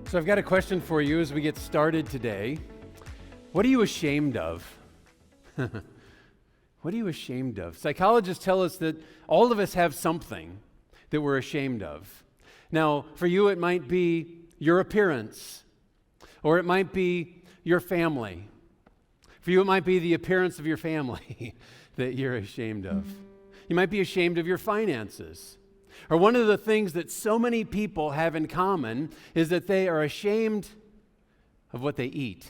So I've got a question for you as we get started today. What are you ashamed of? What are you ashamed of? Psychologists tell us that all of us have something that we're ashamed of. Now, for you, it might be your appearance, or it might be your family. For you, it might be the appearance of your family that you're ashamed of. You might be ashamed of your finances. Or one of the things that so many people have in common is that they are ashamed of what they eat.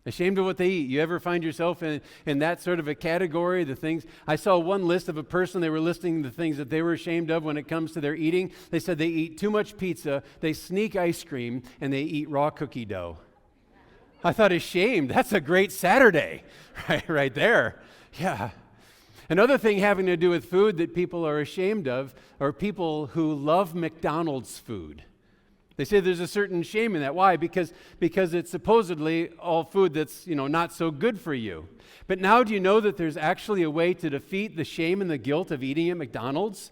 Ashamed of what they eat. You ever find yourself in that sort of a category? The things I saw one list of a person, they were listing the things that they were ashamed of when it comes to their eating. They said they eat too much pizza, they sneak ice cream, and they eat raw cookie dough. I thought, ashamed, that's a great Saturday, right there. Yeah. Another thing having to do with food that people are ashamed of are people who love McDonald's food. They say there's a certain shame in that. Why? Because it's supposedly all food that's, not so good for you. But now do you know that there's actually a way to defeat the shame and the guilt of eating at McDonald's?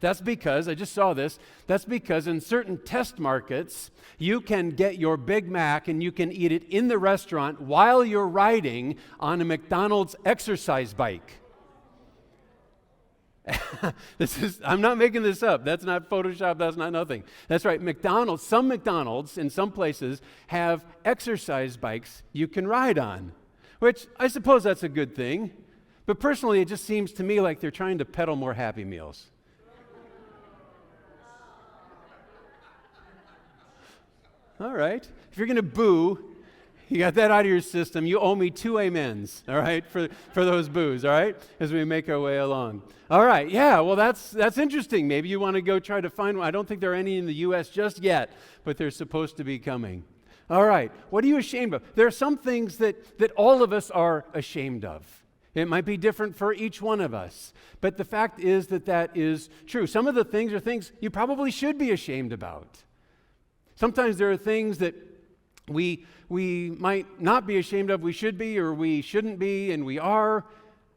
That's because, I just saw this, that's because in certain test markets, you can get your Big Mac and you can eat it in the restaurant while you're riding on a McDonald's exercise bike. I'm not making this up. That's not Photoshop, that's not nothing. That's right, some McDonald's in some places have exercise bikes you can ride on, which I suppose that's a good thing. But personally, it just seems to me like they're trying to peddle more Happy Meals. All right. If you're going to boo, you got that out of your system. You owe me 2 amens, all right, for those boos, all right, as we make our way along. All right, yeah, well, that's interesting. Maybe you want to go try to find one. I don't think there are any in the U.S. just yet, but they're supposed to be coming. All right, what are you ashamed of? There are some things that all of us are ashamed of. It might be different for each one of us, but the fact is that is true. Some of the things are things you probably should be ashamed about. Sometimes there are things that we might not be ashamed of, we should be, or we shouldn't be, and we are.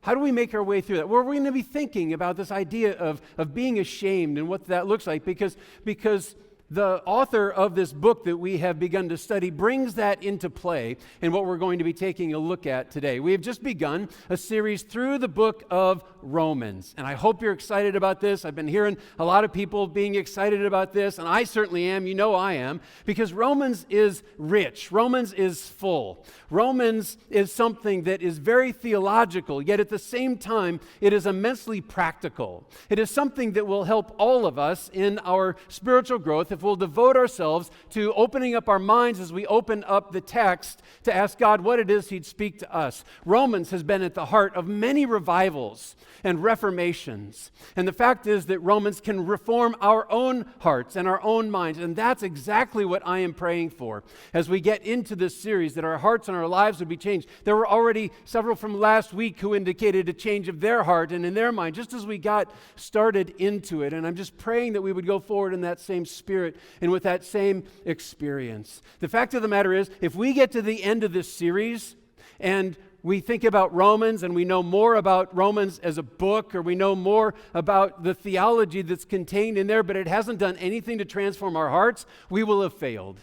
How do we make our way through that? Well, we're going to be thinking about this idea of being ashamed and what that looks like, because the author of this book that we have begun to study brings that into play in what we're going to be taking a look at today. We have just begun a series through the book of Romans, and I hope you're excited about this. I've been hearing a lot of people being excited about this, and I certainly am. You know I am, because Romans is rich. Romans is full. Romans is something that is very theological, yet at the same time, it is immensely practical. It is something that will help all of us in our spiritual growth if we'll devote ourselves to opening up our minds as we open up the text to ask God what it is He'd speak to us. Romans has been at the heart of many revivals and reformations. And the fact is that Romans can reform our own hearts and our own minds. And that's exactly what I am praying for as we get into this series, that our hearts and our lives would be changed. There were already several from last week who indicated a change of their heart and in their mind, just as we got started into it. And I'm just praying that we would go forward in that same spirit and with that same experience. The fact of the matter is, if we get to the end of this series and we think about Romans and we know more about Romans as a book, or we know more about the theology that's contained in there, but it hasn't done anything to transform our hearts, we will have failed.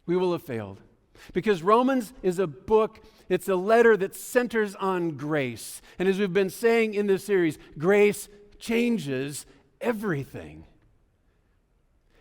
We will have failed. Because Romans is a book, it's a letter that centers on grace. And as we've been saying in this series, grace changes everything.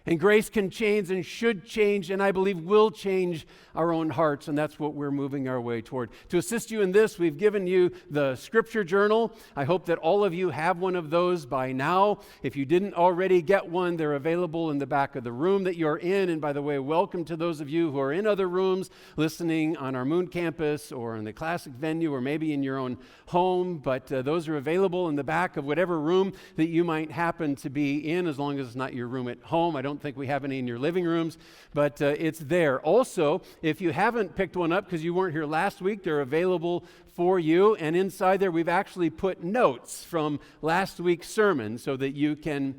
And grace can change and should change, and I believe will change our own hearts, and that's what we're moving our way toward. To assist you in this, we've given you the Scripture Journal. I hope that all of you have one of those by now. If you didn't already get one, they're available in the back of the room that you're in. And by the way, welcome to those of you who are in other rooms, listening on our Moon campus or in the Classic venue or maybe in your own home. But those are available in the back of whatever room that you might happen to be in, as long as it's not your room at home. I don't think we have any in your living rooms, but it's there. Also, if you haven't picked one up because you weren't here last week, they're available for you. And inside there, we've actually put notes from last week's sermon so that you can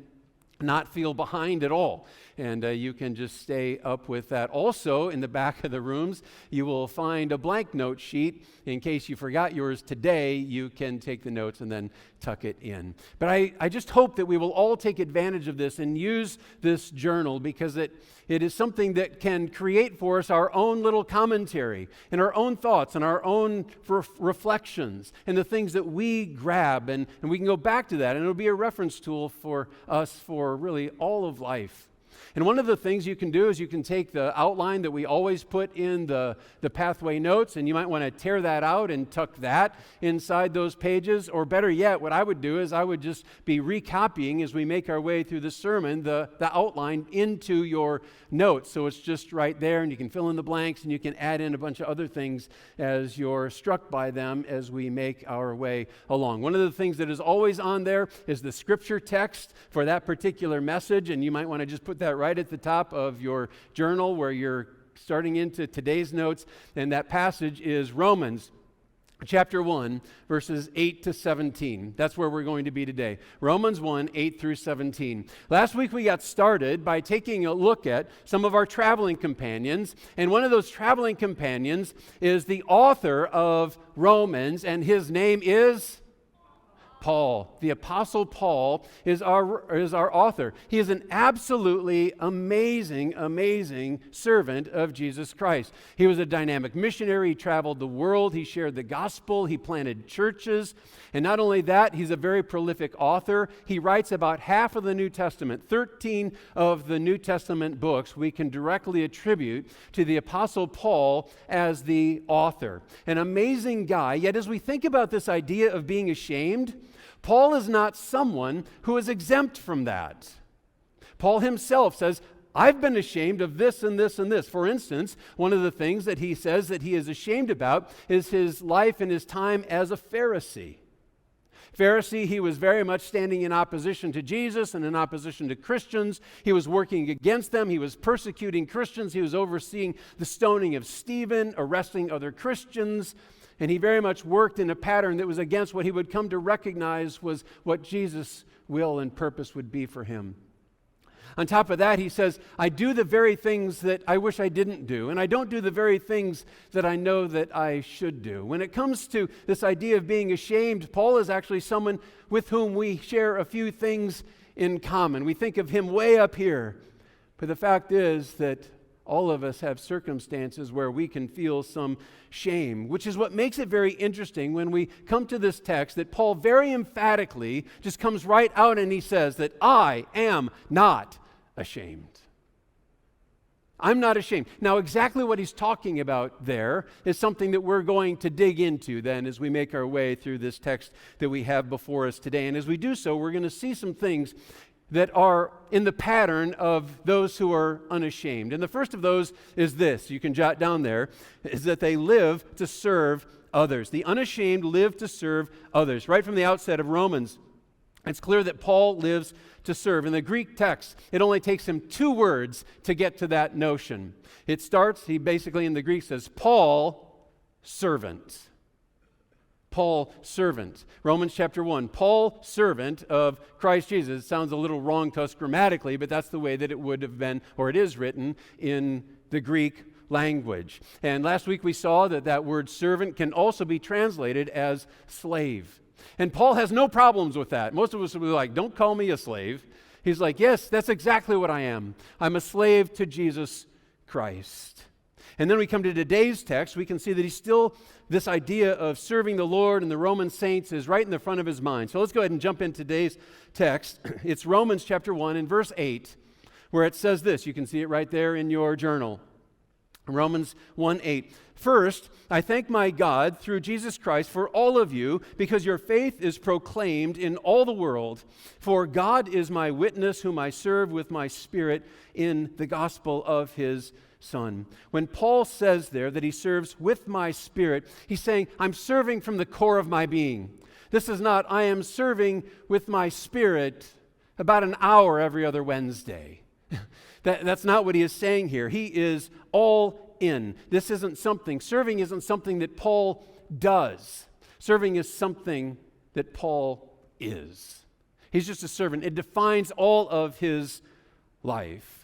not feel behind at all. And you can just stay up with that. Also, in the back of the rooms, you will find a blank note sheet. In case you forgot yours today, you can take the notes and then tuck it in. But I just hope that we will all take advantage of this and use this journal, because it is something that can create for us our own little commentary and our own thoughts and our own reflections and the things that we grab. And we can go back to that, and it'll be a reference tool for us for really all of life. And one of the things you can do is you can take the outline that we always put in the pathway notes, and you might want to tear that out and tuck that inside those pages. Or better yet, what I would do is I would just be recopying as we make our way through the sermon, the outline into your notes. So it's just right there, and you can fill in the blanks, and you can add in a bunch of other things as you're struck by them as we make our way along. One of the things that is always on there is the scripture text for that particular message, and you might want to just put that right at the top of your journal where you're starting into today's notes. And that passage is Romans chapter 1, verses 8 to 17. That's where we're going to be today. Romans 1, 8 through 17. Last week we got started by taking a look at some of our traveling companions. And one of those traveling companions is the author of Romans, and his name is Paul. The Apostle Paul is our author. He is an absolutely amazing servant of Jesus Christ. He was a dynamic missionary. He traveled the world. He shared the gospel. He planted churches. And not only that, he's a very prolific author. He writes about half of the New Testament. 13 of the New Testament books we can directly attribute to the Apostle Paul as the author. An amazing guy. Yet as we think about this idea of being ashamed, Paul is not someone who is exempt from that. Paul himself says, I've been ashamed of this and this and this. For instance, one of the things that he says that he is ashamed about is his life and his time as a Pharisee. Pharisee, he was very much standing in opposition to Jesus and in opposition to Christians. He was working against them. He was persecuting Christians. He was overseeing the stoning of Stephen, arresting other Christians. And he very much worked in a pattern that was against what he would come to recognize was what Jesus' will and purpose would be for him. On top of that, he says, I do the very things that I wish I didn't do, and I don't do the very things that I know that I should do. When it comes to this idea of being ashamed, Paul is actually someone with whom we share a few things in common. We think of him way up here, but the fact is that all of us have circumstances where we can feel some shame, which is what makes it very interesting when we come to this text that Paul very emphatically just comes right out and he says that I am not ashamed. I'm not ashamed. Now, exactly what he's talking about there is something that we're going to dig into then as we make our way through this text that we have before us today. And as we do so, we're going to see some things that are in the pattern of those who are unashamed. And the first of those is this, you can jot down there, is that they live to serve others. The unashamed live to serve others. Right from the outset of Romans, it's clear that Paul lives to serve. In the Greek text, it only takes him 2 words to get to that notion. It starts, he basically in the Greek says, Paul, servant. Paul, servant. Romans chapter 1, Paul, servant of Christ Jesus. It sounds a little wrong to us grammatically, but that's the way that it would have been, or it is written in the Greek language. And last week we saw that word servant can also be translated as slave. And Paul has no problems with that. Most of us would be like, don't call me a slave. He's like, yes, that's exactly what I am. I'm a slave to Jesus Christ. And then we come to today's text, we can see that he's still, this idea of serving the Lord and the Roman saints is right in the front of his mind. So let's go ahead and jump in today's text. It's Romans chapter 1 and verse 8, where it says this. You can see it right there in your journal. Romans 1:8. First, I thank my God through Jesus Christ for all of you, because your faith is proclaimed in all the world. For God is my witness, whom I serve with my spirit in the gospel of his Son. When Paul says there that he serves with my spirit, he's saying, I'm serving from the core of my being. This is not, I am serving with my spirit about an hour every other Wednesday. That's not what he is saying here. He is all in. This isn't something, serving isn't something that Paul does. Serving is something that Paul is. He's just a servant. It defines all of his life.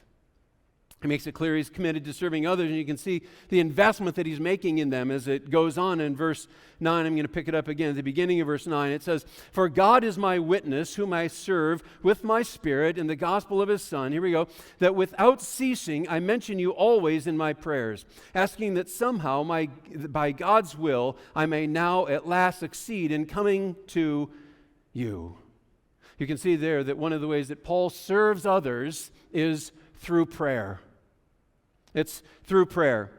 He makes it clear he's committed to serving others, and you can see the investment that he's making in them as it goes on in verse 9. I'm going to pick it up again at the beginning of verse 9. It says, "For God is my witness, whom I serve with my spirit in the gospel of his Son," here we go, "that without ceasing I mention you always in my prayers, asking that somehow by God's will I may now at last succeed in coming to you." You can see there that one of the ways that Paul serves others is through prayer. It's through prayer.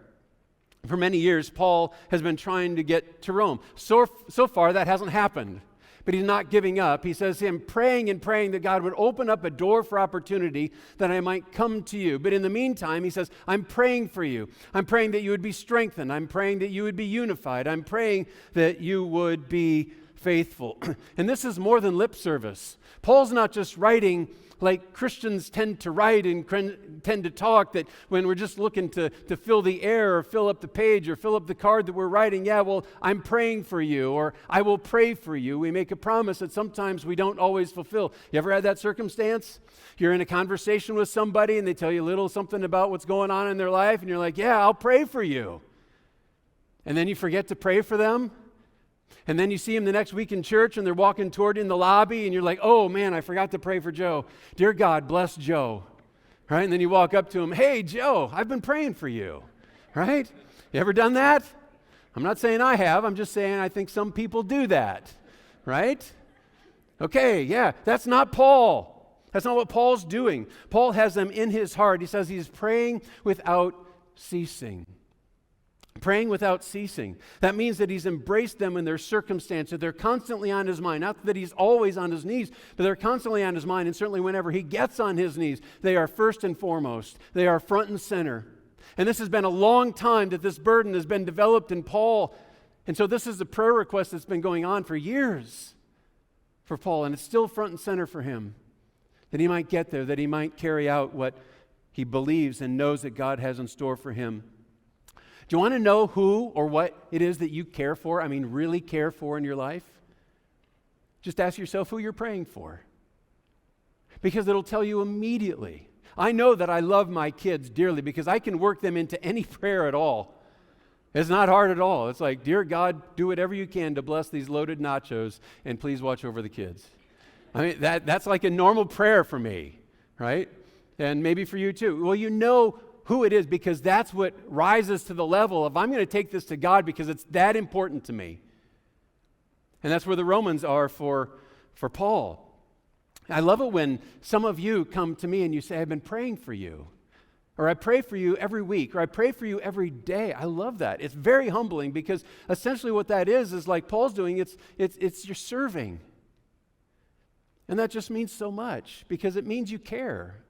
For many years, Paul has been trying to get to Rome. So far, that hasn't happened. But he's not giving up. He says, I'm praying and praying that God would open up a door for opportunity that I might come to you. But in the meantime, he says, I'm praying for you. I'm praying that you would be strengthened. I'm praying that you would be unified. I'm praying that you would be faithful. And this is more than lip service. Paul's not just writing like Christians tend to write and tend to talk, that when we're just looking to fill the air or fill up the page or fill up the card that we're writing, I'm praying for you, or I will pray for you. We make a promise that sometimes we don't always fulfill. You ever had that circumstance? You're in a conversation with somebody and they tell you a little something about what's going on in their life, and you're like, yeah, I'll pray for you. And then you forget to pray for them. And then you see them the next week in church and they're walking toward you in the lobby and you're like, oh man, I forgot to pray for Joe. Dear God, bless Joe. Right? And then you walk up to him, hey Joe, I've been praying for you. Right? You ever done that? I'm not saying I have. I'm just saying I think some people do that. Right? Okay, yeah, that's not Paul. That's not what Paul's doing. Paul has them in his heart. He says he's praying without ceasing. Praying without ceasing. That means that he's embraced them in their circumstance, that they're constantly on his mind. Not that he's always on his knees, but they're constantly on his mind, and certainly whenever he gets on his knees, they are first and foremost. They are front and center. And this has been a long time that this burden has been developed in Paul. And so this is a prayer request that's been going on for years for Paul, and it's still front and center for him, that he might get there, that he might carry out what he believes and knows that God has in store for him. Do you want to know who or what it is that you care for? I mean, really care for in your life? Just ask yourself who you're praying for. Because it'll tell you immediately. I know that I love my kids dearly because I can work them into any prayer at all. It's not hard at all. It's like, dear God, do whatever you can to bless these loaded nachos and please watch over the kids. I mean, that's like a normal prayer for me, right? And maybe for you too. Well, you know who it is because that's what rises to the level of I'm going to take this to God because it's that important to me. And that's where the Romans are for Paul. I love it when some of you come to me and you say, I've been praying for you. Or I pray for you every week. Or I pray for you every day. I love that. It's very humbling because essentially what that is like Paul's doing, it's you're serving. And that just means so much because it means you care.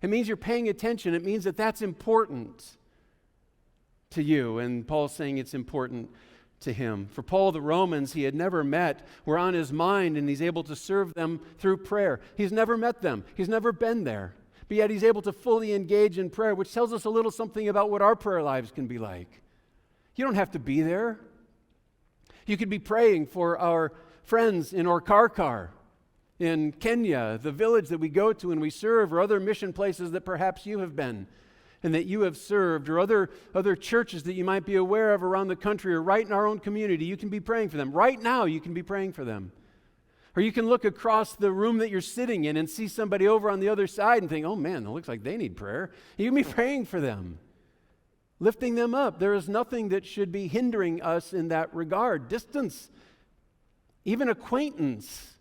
It means you're paying attention. It means that that's important to you. And Paul's saying it's important to him. For Paul, the Romans he had never met were on his mind, and he's able to serve them through prayer. He's never met them. He's never been there. But yet he's able to fully engage in prayer, which tells us a little something about what our prayer lives can be like. You don't have to be there. You could be praying for our friends in Orkarkar, in Kenya, the village that we go to and we serve, or other mission places that perhaps you have been and that you have served, or other churches that you might be aware of around the country, or right in our own community. You can be praying for them. Right now, you can be praying for them. Or you can look across the room that you're sitting in and see somebody over on the other side and think, oh man, it looks like they need prayer. You can be praying for them, lifting them up. There is nothing that should be hindering us in that regard. Distance, even acquaintance.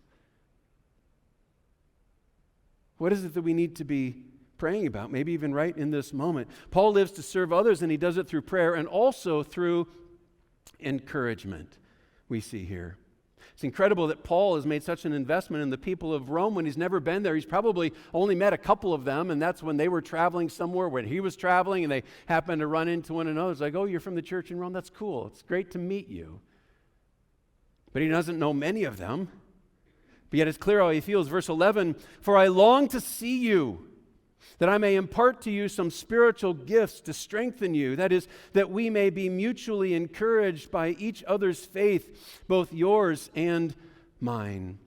What is it that we need to be praying about? Maybe even right in this moment. Paul lives to serve others, and he does it through prayer and also through encouragement, we see here. It's incredible that Paul has made such an investment in the people of Rome when he's never been there. He's probably only met a couple of them, and that's when they were traveling somewhere, when he was traveling, and they happened to run into one another. It's like, oh, you're from the church in Rome? That's cool. It's great to meet you. But he doesn't know many of them. But yet it's clear how he feels. Verse 11, for I long to see you, that I may impart to you some spiritual gifts to strengthen you. That is, that we may be mutually encouraged by each other's faith, both yours and mine.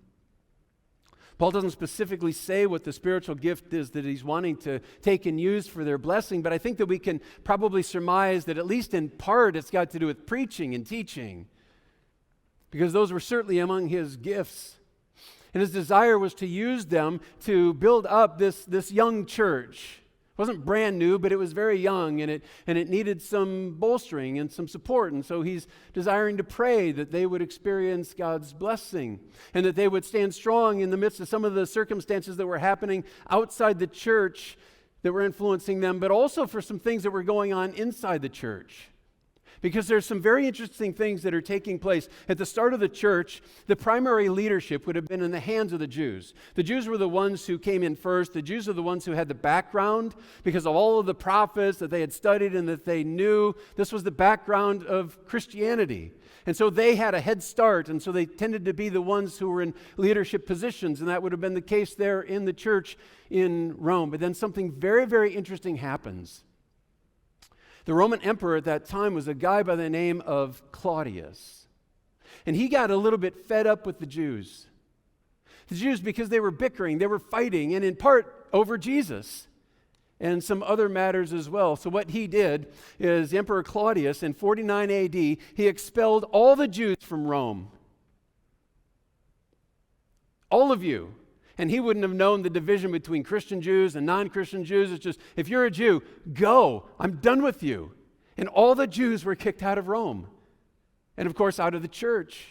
Paul doesn't specifically say what the spiritual gift is that he's wanting to take and use for their blessing, but I think that we can probably surmise that at least in part it's got to do with preaching and teaching, because those were certainly among his gifts. And his desire was to use them to build up this young church. It wasn't brand new, but it was very young, and it needed some bolstering and some support. And so he's desiring to pray that they would experience God's blessing and that they would stand strong in the midst of some of the circumstances that were happening outside the church that were influencing them, but also for some things that were going on inside the church. Because there's some very interesting things that are taking place. At the start of the church, the primary leadership would have been in the hands of the Jews. The Jews were the ones who came in first. The Jews are the ones who had the background because of all of the prophets that they had studied and that they knew. This was the background of Christianity. And so they had a head start, and so they tended to be the ones who were in leadership positions, and that would have been the case there in the church in Rome. But then something very, very interesting happens. The Roman emperor at that time was a guy by the name of Claudius. And he got a little bit fed up with the Jews. The Jews, because they were bickering, they were fighting, and in part over Jesus and some other matters as well. So what he did is Emperor Claudius in 49 AD, he expelled all the Jews from Rome. All of you. And he wouldn't have known the division between Christian Jews and non-Christian Jews. It's just, if you're a Jew, go. I'm done with you. And all the Jews were kicked out of Rome. And of course, out of the church.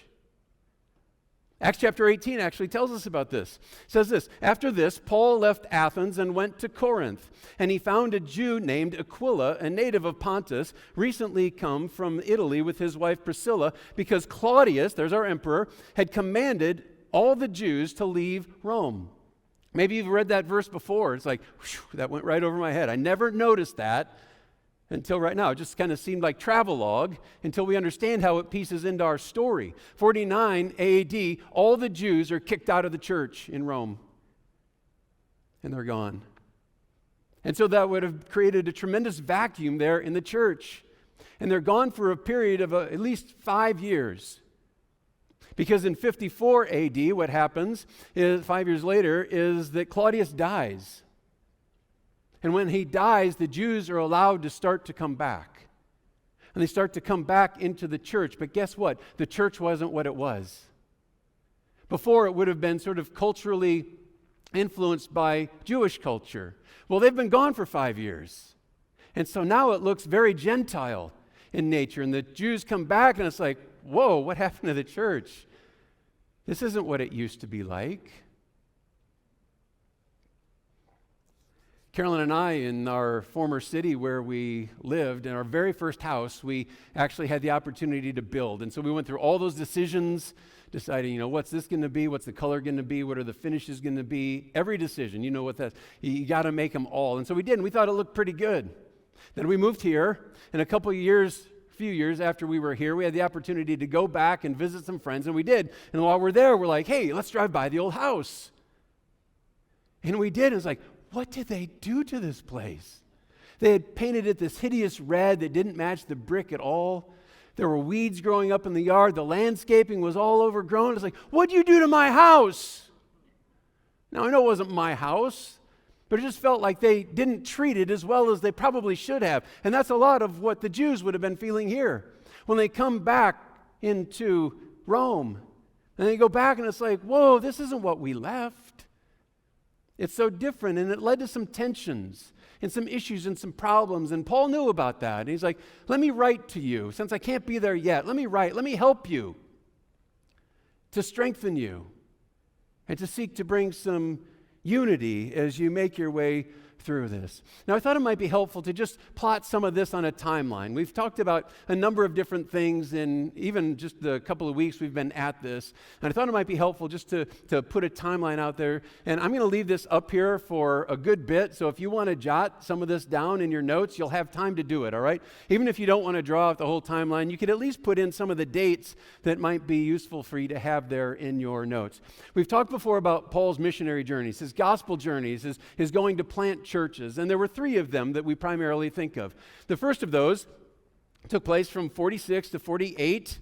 Acts chapter 18 actually tells us about this. It says this, after this, Paul left Athens and went to Corinth. And he found a Jew named Aquila, a native of Pontus, recently come from Italy with his wife Priscilla, because Claudius, there's our emperor, had commanded all the Jews to leave Rome. Maybe you've read that verse before. It's like, whew, that went right over my head. I never noticed that until right now. It just kind of seemed like travelogue until we understand how it pieces into our story. 49 AD, all the Jews are kicked out of the church in Rome. And they're gone. And so that would have created a tremendous vacuum there in the church. And they're gone for a period of at least 5 years. Because in 54 AD, what happens is 5 years later is that Claudius dies. And when he dies, the Jews are allowed to start to come back. And they start to come back into the church. But guess what? The church wasn't what it was. Before, it would have been sort of culturally influenced by Jewish culture. Well, they've been gone for 5 years. And so now it looks very Gentile in nature. And the Jews come back and it's like, whoa, what happened to the church? This isn't what it used to be like. Carolyn and I, in our former city where we lived, in our very first house, we actually had the opportunity to build. And so we went through all those decisions, deciding, what's this going to be? What's the color going to be? What are the finishes going to be? Every decision, you know what that's, you got to make them all. And so we did, and we thought it looked pretty good. Then we moved here, and a few years after we were here, we had the opportunity to go back and visit some friends, and we did. And while we're there, we're like, hey, let's drive by the old house. And we did. And it's like, what did they do to this place? They had painted it this hideous red that didn't match the brick at all. There were weeds growing up in the yard. The landscaping was all overgrown. It's like, what'd you do to my house? Now, I know it wasn't my house, but it just felt like they didn't treat it as well as they probably should have. And that's a lot of what the Jews would have been feeling here. When they come back into Rome, and they go back and it's like, whoa, this isn't what we left. It's so different, and it led to some tensions and some issues and some problems, and Paul knew about that. And he's like, let me write to you. Since I can't be there yet, let me write. Let me help you to strengthen you and to seek to bring some unity as you make your way through this. Now, I thought it might be helpful to just plot some of this on a timeline. We've talked about a number of different things in even just the couple of weeks we've been at this, and I thought it might be helpful just to put a timeline out there. And I'm going to leave this up here for a good bit, so if you want to jot some of this down in your notes, you'll have time to do it, all right? Even if you don't want to draw out the whole timeline, you could at least put in some of the dates that might be useful for you to have there in your notes. We've talked before about Paul's missionary journeys, his gospel journeys, his going to plant churches, and there were 3 of them that we primarily think of. The first of those took place from 46 to 48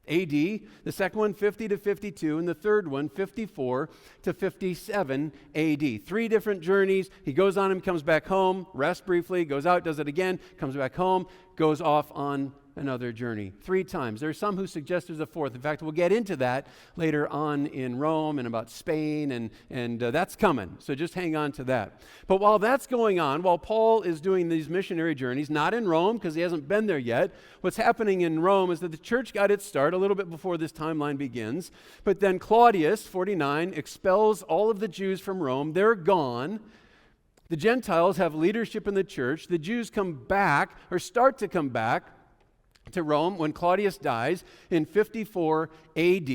AD, the second one 50 to 52, and the third one 54 to 57 AD. 3 different journeys. He goes on them, comes back home, rests briefly, goes out, does it again, comes back home, goes off on another journey. 3 times. There are some who suggest there's a fourth. In fact, we'll get into that later on in Rome and about Spain, and that's coming. So just hang on to that. But while that's going on, while Paul is doing these missionary journeys, not in Rome because he hasn't been there yet, what's happening in Rome is that the church got its start a little bit before this timeline begins. But then Claudius, 49, expels all of the Jews from Rome. They're gone. The Gentiles have leadership in the church. The Jews come back, or start to come back, to Rome when Claudius dies in 54 AD.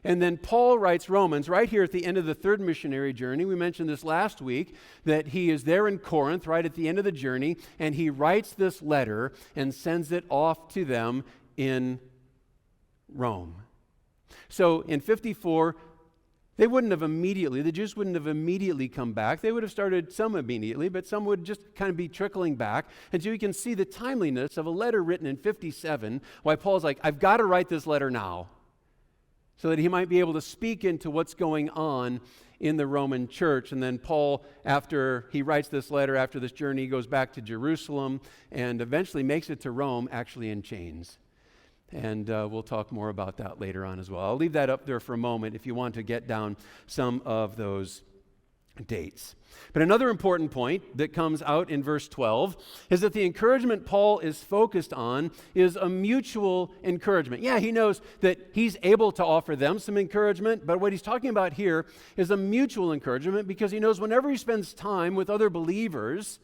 And then Paul writes Romans right here at the end of the third missionary journey. We mentioned this last week, that he is there in Corinth right at the end of the journey, and he writes this letter and sends it off to them in Rome. So in 54, the Jews wouldn't have immediately come back. They would have started some immediately, but some would just kind of be trickling back. And so you can see the timeliness of a letter written in 57, why Paul's like, I've got to write this letter now, so that he might be able to speak into what's going on in the Roman church. And then Paul, after he writes this letter, after this journey, he goes back to Jerusalem and eventually makes it to Rome, actually in chains. And we'll talk more about that later on as well. I'll leave that up there for a moment if you want to get down some of those dates. But another important point that comes out in verse 12 is that the encouragement Paul is focused on is a mutual encouragement. Yeah, he knows that he's able to offer them some encouragement, but what he's talking about here is a mutual encouragement, because he knows whenever he spends time with other believers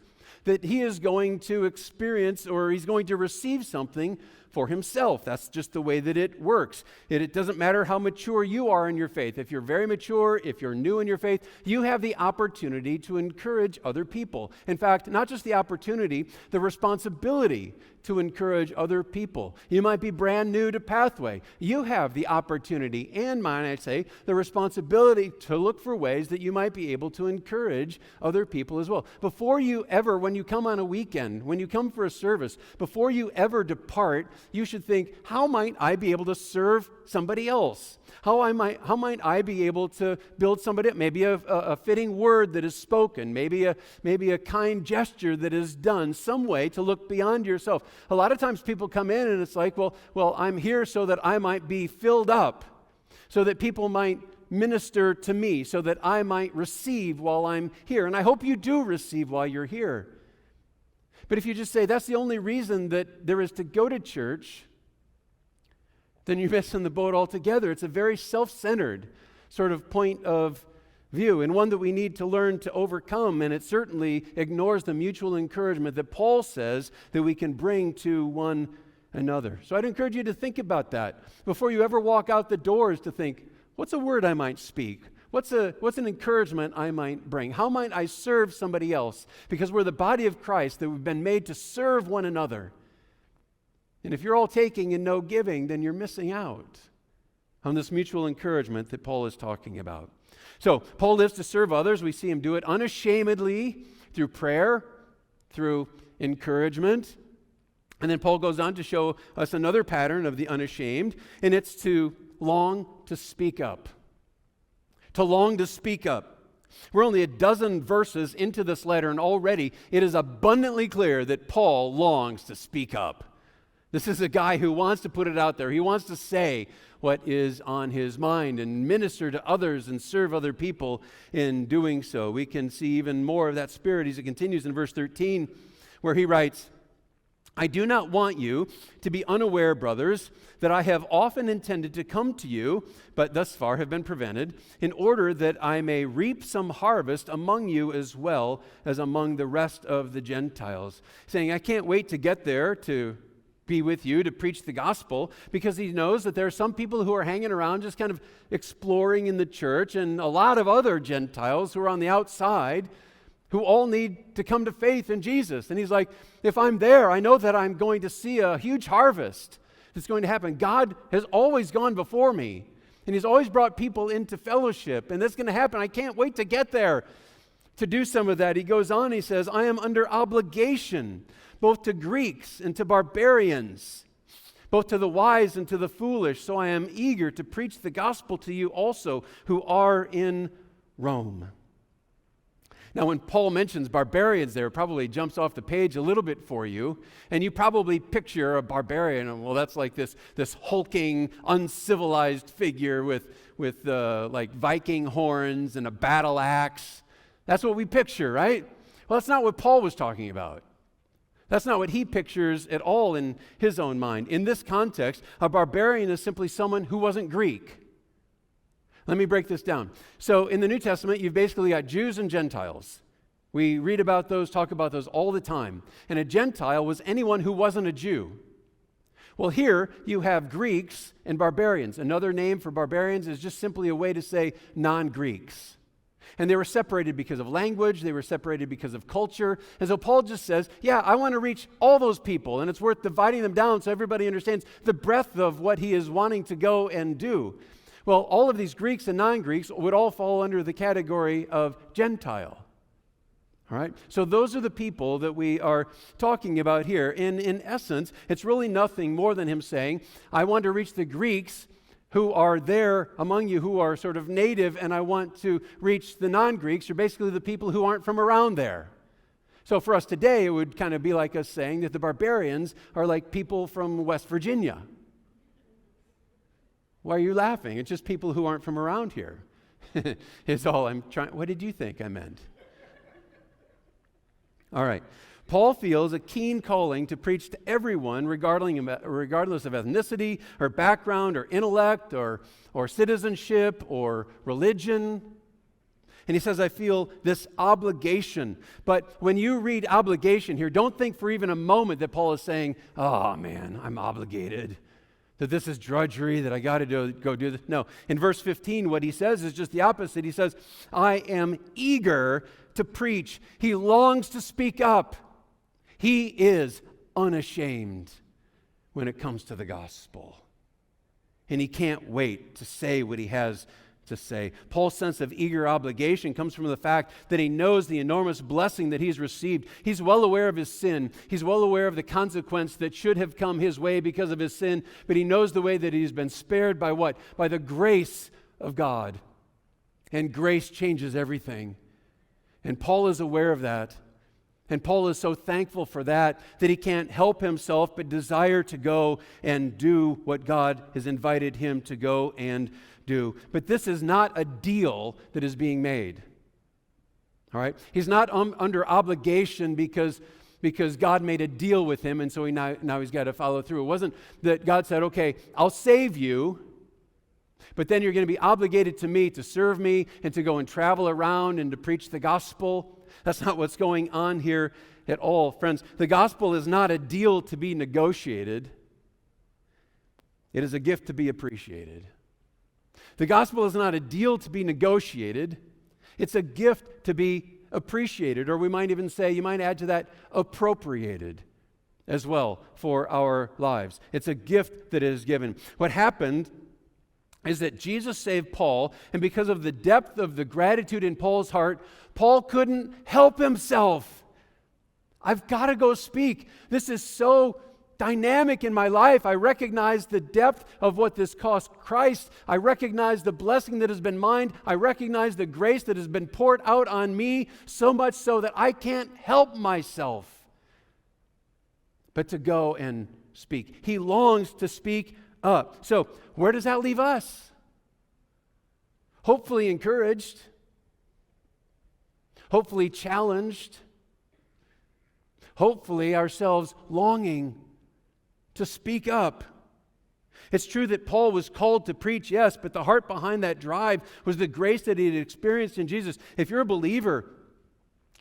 that he is going to experience, or he's going to receive something for himself. That's just the way that it works. It doesn't matter how mature you are in your faith. If you're very mature, if you're new in your faith, you have the opportunity to encourage other people. In fact, not just the opportunity, the responsibility to encourage other people. You might be brand new to Pathway. You have the opportunity and, might I say, the responsibility to look for ways that you might be able to encourage other people as well. Before you ever, when you come on a weekend, when you come for a service, before you ever depart, you should think, how might I be able to serve somebody else? How might I be able to build somebody up? Maybe a fitting word that is spoken, maybe a kind gesture that is done, some way to look beyond yourself. A lot of times people come in and it's like, well, I'm here so that I might be filled up, so that people might minister to me, so that I might receive while I'm here. And I hope you do receive while you're here. But if you just say that's the only reason that there is to go to church, then you're missing the boat altogether. It's a very self-centered sort of point of view, and one that we need to learn to overcome, and it certainly ignores the mutual encouragement that Paul says that we can bring to one another. So I'd encourage you to think about that before you ever walk out the doors, to think, what's a word I might speak? What's an encouragement I might bring? How might I serve somebody else? Because we're the body of Christ, that we've been made to serve one another. And if you're all taking and no giving, then you're missing out on this mutual encouragement that Paul is talking about. So Paul lives to serve others. We see him do it unashamedly through prayer, through encouragement. And then Paul goes on to show us another pattern of the unashamed, and it's to long to speak up. To long to speak up. We're only a dozen verses into this letter, and already it is abundantly clear that Paul longs to speak up. This is a guy who wants to put it out there. He wants to say what is on his mind and minister to others and serve other people in doing so. We can see even more of that spirit as it continues in verse 13, where he writes, I do not want you to be unaware, brothers, that I have often intended to come to you, but thus far have been prevented, in order that I may reap some harvest among you as well as among the rest of the Gentiles. Saying, I can't wait to get there to be with you, to preach the gospel, because he knows that there are some people who are hanging around just kind of exploring in the church, and a lot of other Gentiles who are on the outside who all need to come to faith in Jesus. And he's like, if I'm there, I know that I'm going to see a huge harvest that's going to happen. God has always gone before me, and he's always brought people into fellowship, and that's going to happen. I can't wait to get there to do some of that. He goes on, he says, I am under obligation both to Greeks and to barbarians. both to the wise and to the foolish. So I am eager to preach the gospel to you also who are in Rome. Now, when Paul mentions barbarians there, it probably jumps off the page a little bit for you, and you probably picture a barbarian, and well, that's like this hulking, uncivilized figure with like Viking horns and a battle axe. That's what we picture, right? Well, that's not what Paul was talking about. That's not what he pictures at all in his own mind. In this context, a barbarian is simply someone who wasn't Greek. Let me break this down. So in the New Testament, you've basically got Jews and Gentiles. We read about those, talk about those all the time. And a Gentile was anyone who wasn't a Jew. Well, here you have Greeks and barbarians. Another name for barbarians is just simply a way to say non-Greeks. And they were separated because of language. They were separated because of culture. And so Paul just says, yeah, I want to reach all those people. And it's worth dividing them down so everybody understands the breadth of what he is wanting to go and do. Well, all of these Greeks and non-Greeks would all fall under the category of Gentile. All right? So those are the people that we are talking about here. In essence, it's really nothing more than him saying, I want to reach the Greeks who are there among you who are sort of native, and I want to reach the non-Greeks, or basically the people who aren't from around there. So for us today, it would kind of be like us saying that the barbarians are like people from West Virginia. Why are you laughing? It's just people who aren't from around here. Is all I'm trying. What did you think I meant? All right. Paul feels a keen calling to preach to everyone regardless of ethnicity or background or intellect or citizenship or religion. And he says, I feel this obligation. But when you read obligation here, don't think for even a moment that Paul is saying, oh man, I'm obligated. That this is drudgery, that I got to go do this. No. In verse 15, what he says is just the opposite. He says, I am eager to preach. He longs to speak up. He is unashamed when it comes to the gospel. And he can't wait to say what he has to say. Paul's sense of eager obligation comes from the fact that he knows the enormous blessing that he's received. He's well aware of his sin. He's well aware of the consequence that should have come his way because of his sin, but he knows the way that he's been spared by what? By the grace of God. And grace changes everything. And Paul is aware of that. And Paul is so thankful for that he can't help himself but desire to go and do what God has invited him to go and do. But this is not a deal that is being made. All right? He's not under obligation because God made a deal with him and so now he's got to follow through. It wasn't that God said, okay, I'll save you, but then you're going to be obligated to me to serve me and to go and travel around and to preach the gospel. That's not what's going on here at all. Friends, the gospel is not a deal to be negotiated. It is a gift to be appreciated. The gospel is not a deal to be negotiated. It's a gift to be appreciated, or we might even say, you might add to that, appropriated as well for our lives. It's a gift that is given. What happened is that Jesus saved Paul, and because of the depth of the gratitude in Paul's heart, Paul couldn't help himself. I've got to go speak. This is so dynamic in my life. I recognize the depth of what this cost Christ. I recognize the blessing that has been mine. I recognize the grace that has been poured out on me, so much so that I can't help myself but to go and speak. He longs to speak up. So, where does that leave us? Hopefully encouraged, hopefully challenged, hopefully ourselves longing to speak up. It's true that Paul was called to preach, yes, but the heart behind that drive was the grace that he had experienced in Jesus. If you're a believer,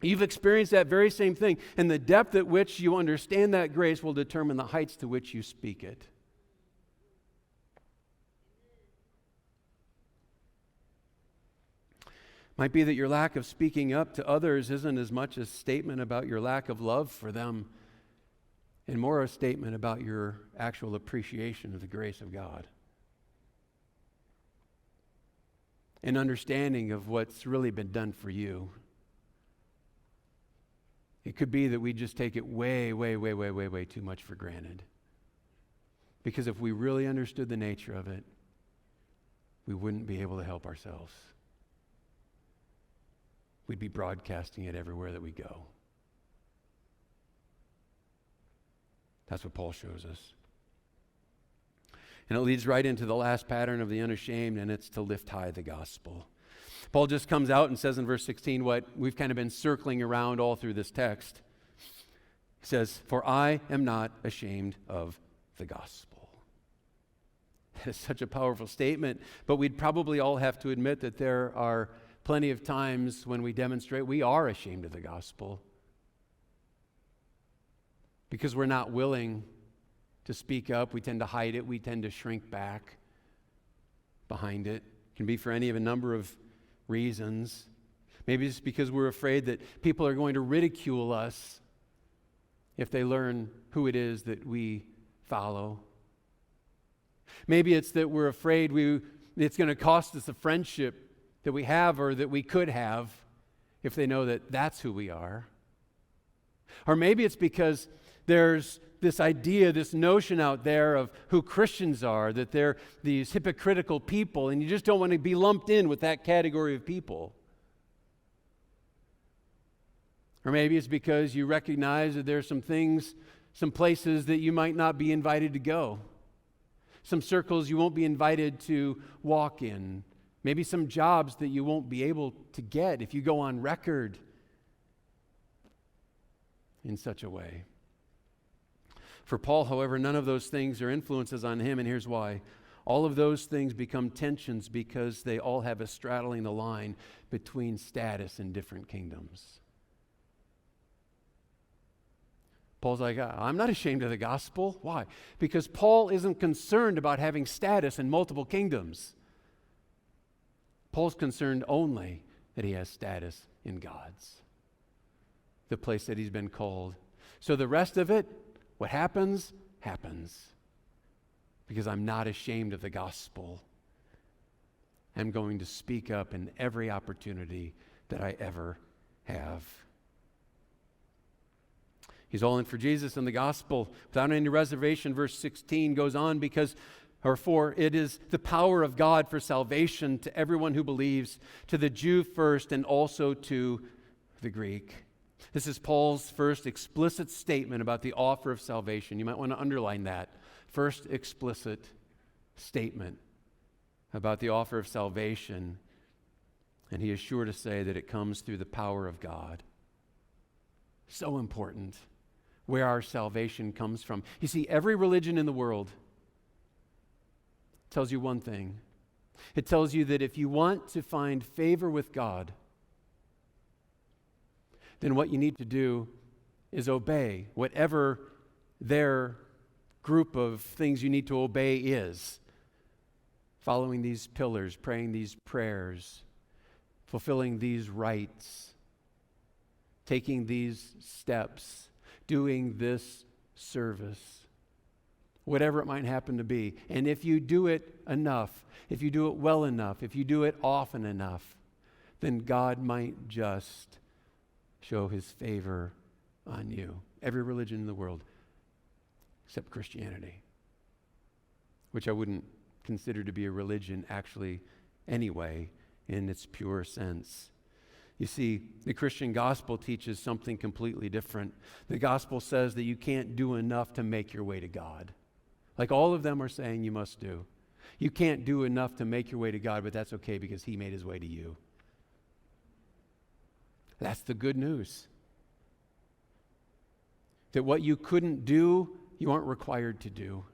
you've experienced that very same thing, and the depth at which you understand that grace will determine the heights to which you speak it. Might be that your lack of speaking up to others isn't as much a statement about your lack of love for them and more a statement about your actual appreciation of the grace of God. An understanding of what's really been done for you. It could be that we just take it way, way, way, way, way, way too much for granted. Because if we really understood the nature of it, we wouldn't be able to help ourselves. We'd be broadcasting it everywhere that we go. That's what Paul shows us. And it leads right into the last pattern of the unashamed, and it's to lift high the gospel. Paul just comes out and says in verse 16 what we've kind of been circling around all through this text. He says, "For I am not ashamed of the gospel." That is such a powerful statement, but we'd probably all have to admit that there are plenty of times when we demonstrate we are ashamed of the gospel because we're not willing to speak up. We tend to hide it. We tend to shrink back behind it. It can be for any of a number of reasons. Maybe it's because we're afraid that people are going to ridicule us if they learn who it is that we follow. Maybe it's that we're afraid it's going to cost us a friendship that we have or that we could have if they know that that's who we are. Or maybe it's because there's this idea, this notion out there of who Christians are, that they're these hypocritical people, and you just don't want to be lumped in with that category of people. Or maybe it's because you recognize that there's some things, some places that you might not be invited to go. Some circles you won't be invited to walk in. Maybe some jobs that you won't be able to get if you go on record in such a way. For Paul, however, none of those things are influences on him, and here's why. All of those things become tensions because they all have us straddling the line between status in different kingdoms. Paul's like, I'm not ashamed of the gospel. Why? Because Paul isn't concerned about having status in multiple kingdoms. Paul's concerned only that he has status in God's, the place that he's been called. So the rest of it, what happens, happens. Because I'm not ashamed of the gospel. I'm going to speak up in every opportunity that I ever have. He's all in for Jesus and the gospel without any reservation. Verse 16 goes on for it is the power of God for salvation to everyone who believes, to the Jew first and also to the Greek. This is Paul's first explicit statement about the offer of salvation. You might want to underline that. First explicit statement about the offer of salvation. And he is sure to say that it comes through the power of God. So important where our salvation comes from. You see, every religion in the world tells you one thing. It tells you that if you want to find favor with God, then what you need to do is obey whatever their group of things you need to obey is. Following these pillars, praying these prayers, fulfilling these rites, taking these steps, doing this service, whatever it might happen to be. And if you do it enough, if you do it well enough, if you do it often enough, then God might just show his favor on you. Every religion in the world except Christianity, which I wouldn't consider to be a religion actually anyway in its pure sense. You see, the Christian gospel teaches something completely different. The gospel says that you can't do enough to make your way to God. Like all of them are saying you must do. You can't do enough to make your way to God, but that's okay because he made his way to you. That's the good news. That what you couldn't do, you aren't required to do.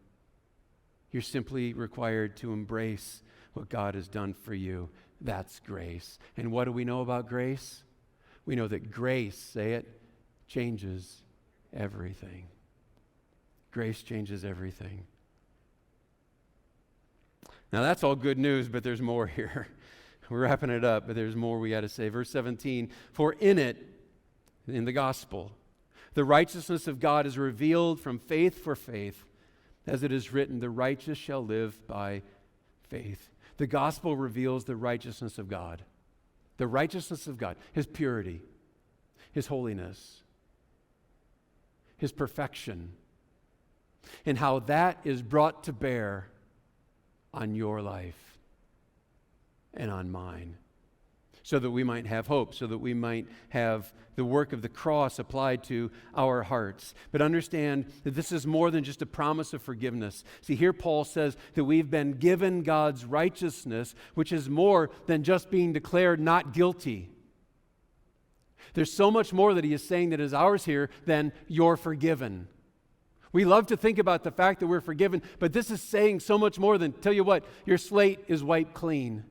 You're simply required to embrace what God has done for you. That's grace. And what do we know about grace? We know that grace, say it, changes everything. Grace changes everything. Now that's all good news, but there's more here. We're wrapping it up, but there's more we got to say. Verse 17, for in it, in the gospel, the righteousness of God is revealed from faith for faith, as it is written, the righteous shall live by faith. The gospel reveals the righteousness of God. The righteousness of God, his purity, his holiness, his perfection, and how that is brought to bear on your life and on mine, so that we might have hope, so that we might have the work of the cross applied to our hearts. But understand that this is more than just a promise of forgiveness. See, here Paul says that we've been given God's righteousness, which is more than just being declared not guilty. There's so much more that he is saying that is ours here than you're forgiven. We love to think about the fact that we're forgiven, but this is saying so much more than, tell you what, your slate is wiped clean.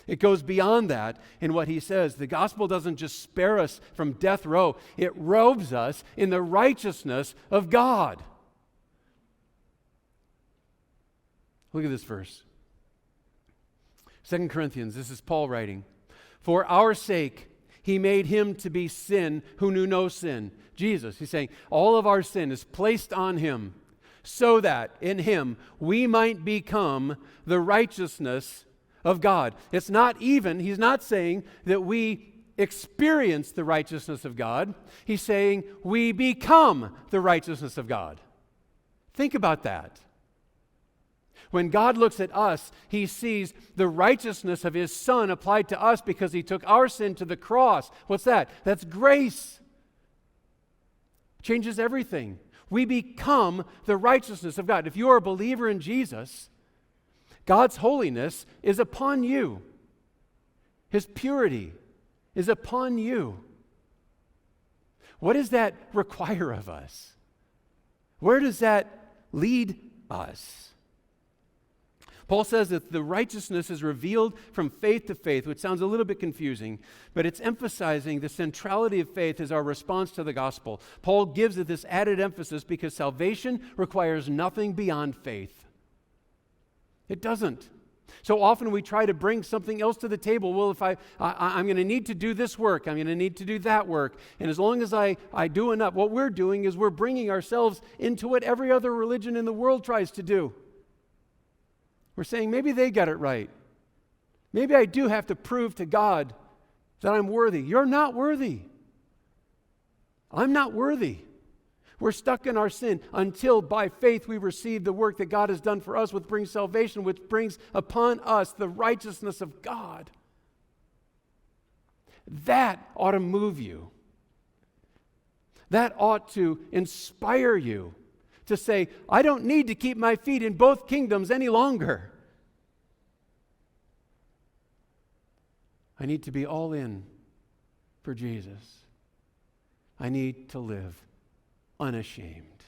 It goes beyond that in what he says. The gospel doesn't just spare us from death row. It robes us in the righteousness of God. Look at this verse. 2 Corinthians, this is Paul writing. For our sake, he made him to be sin who knew no sin. Jesus, he's saying, all of our sin is placed on him so that in him we might become the righteousness of God. It's not even, he's not saying that we experience the righteousness of God. He's saying we become the righteousness of God. Think about that. When God looks at us, he sees the righteousness of his Son applied to us because he took our sin to the cross. What's that? That's grace. Changes everything. We become the righteousness of God. If you are a believer in Jesus, God's holiness is upon you. His purity is upon you. What does that require of us? Where does that lead us? Paul says that the righteousness is revealed from faith to faith, which sounds a little bit confusing, but it's emphasizing the centrality of faith as our response to the gospel. Paul gives it this added emphasis because salvation requires nothing beyond faith. It doesn't. So often we try to bring something else to the table. Well, if I'm going to need to do this work, I'm going to need to do that work. And as long as I do enough, what we're doing is we're bringing ourselves into what every other religion in the world tries to do. We're saying maybe they got it right. Maybe I do have to prove to God that I'm worthy. You're not worthy. I'm not worthy. We're stuck in our sin until by faith we receive the work that God has done for us, which brings salvation, which brings upon us the righteousness of God. That ought to move you. That ought to inspire you to say, I don't need to keep my feet in both kingdoms any longer. I need to be all in for Jesus. I need to live unashamed.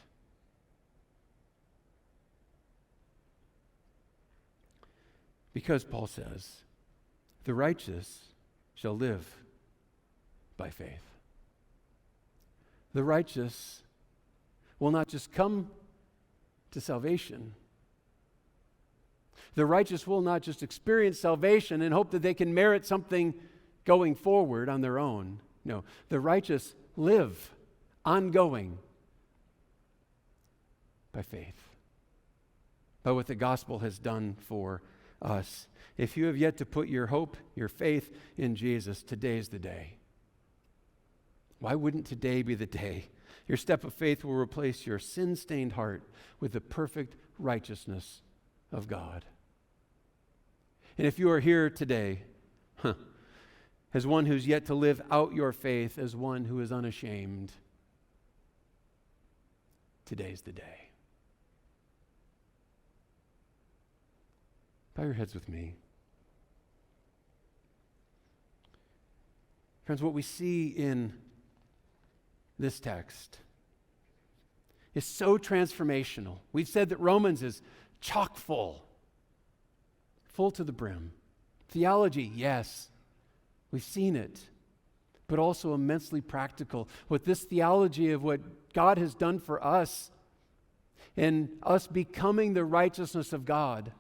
Because Paul says, the righteous shall live by faith. The righteous will not just come to salvation. The righteous will not just experience salvation and hope that they can merit something going forward on their own. No, the righteous live ongoing by faith, by what the gospel has done for us. If you have yet to put your hope, your faith in Jesus, today's the day. Why wouldn't today be the day? Your step of faith will replace your sin-stained heart with the perfect righteousness of God. And if you are here today, as one who's yet to live out your faith as one who is unashamed, today's the day. Bow your heads with me. Friends, what we see in this text is so transformational. We've said that Romans is chock full to the brim. Theology, yes, we've seen it, but also immensely practical. With this theology of what God has done for us and us becoming the righteousness of God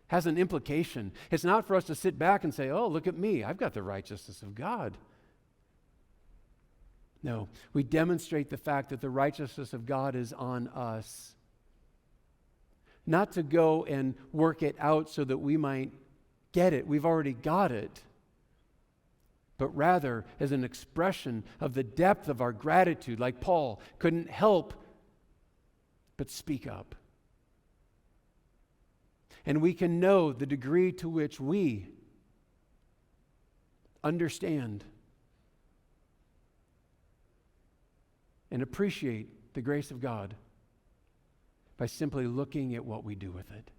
has an implication. It's not for us to sit back and say, oh, look at me, I've got the righteousness of God. No, we demonstrate the fact that the righteousness of God is on us. Not to go and work it out so that we might get it. We've already got it. But rather as an expression of the depth of our gratitude, like Paul couldn't help but speak up. And we can know the degree to which we understand and appreciate the grace of God by simply looking at what we do with it.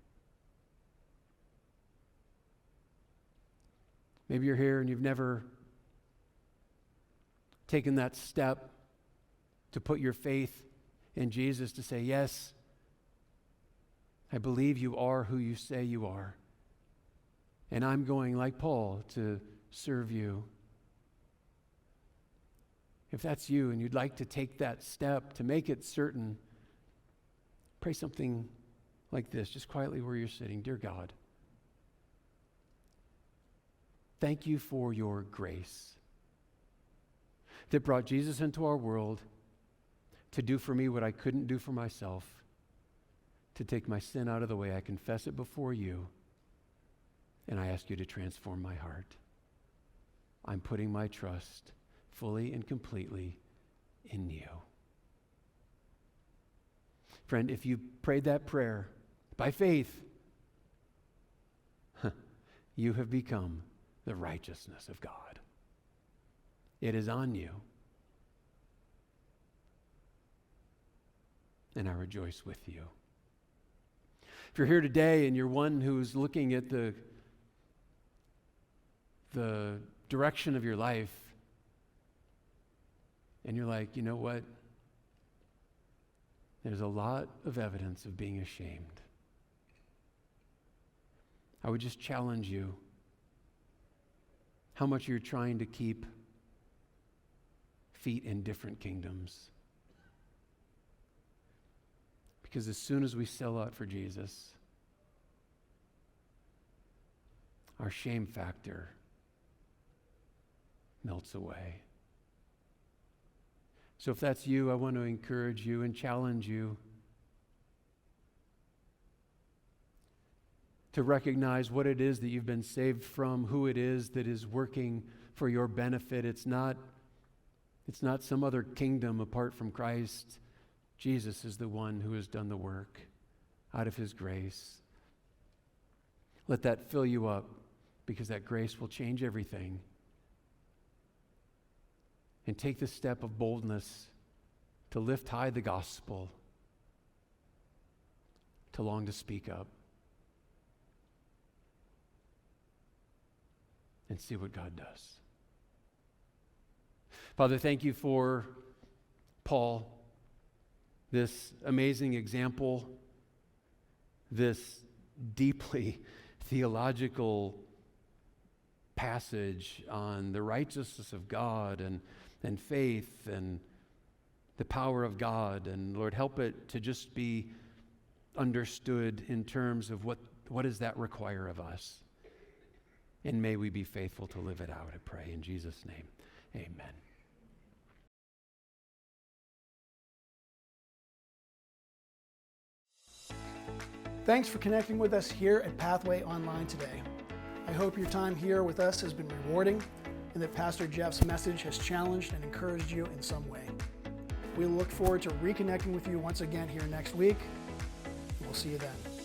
Maybe you're here and you've never taken that step to put your faith in Jesus, to say, yes, I believe you are who you say you are. And I'm going, like Paul, to serve you. If that's you and you'd like to take that step to make it certain, pray something like this, just quietly where you're sitting. Dear God, thank you for your grace that brought Jesus into our world to do for me what I couldn't do for myself, to take my sin out of the way. I confess it before you, and I ask you to transform my heart. I'm putting my trust fully and completely in you. Friend, if you prayed that prayer by faith, you have become the righteousness of God. It is on you. And I rejoice with you. If you're here today and you're one who's looking at the direction of your life, and you're like, you know what? There's a lot of evidence of being ashamed. I would just challenge you how much you're trying to keep feet in different kingdoms. Because as soon as we sell out for Jesus, our shame factor melts away. So if that's you, I want to encourage you and challenge you to recognize what it is that you've been saved from, who it is that is working for your benefit. It's not some other kingdom apart from Christ. Jesus is the one who has done the work out of his grace. Let that fill you up, because that grace will change everything. And take the step of boldness to lift high the gospel, to long to speak up, and see what God does. Father, thank you for Paul, this amazing example, this deeply theological passage on the righteousness of God and faith and the power of God. And Lord, help it to just be understood in terms of what does that require of us. And may we be faithful to live it out, I pray. In Jesus' name, amen. Thanks for connecting with us here at Pathway Online today. I hope your time here with us has been rewarding and that Pastor Jeff's message has challenged and encouraged you in some way. We look forward to reconnecting with you once again here next week. We'll see you then.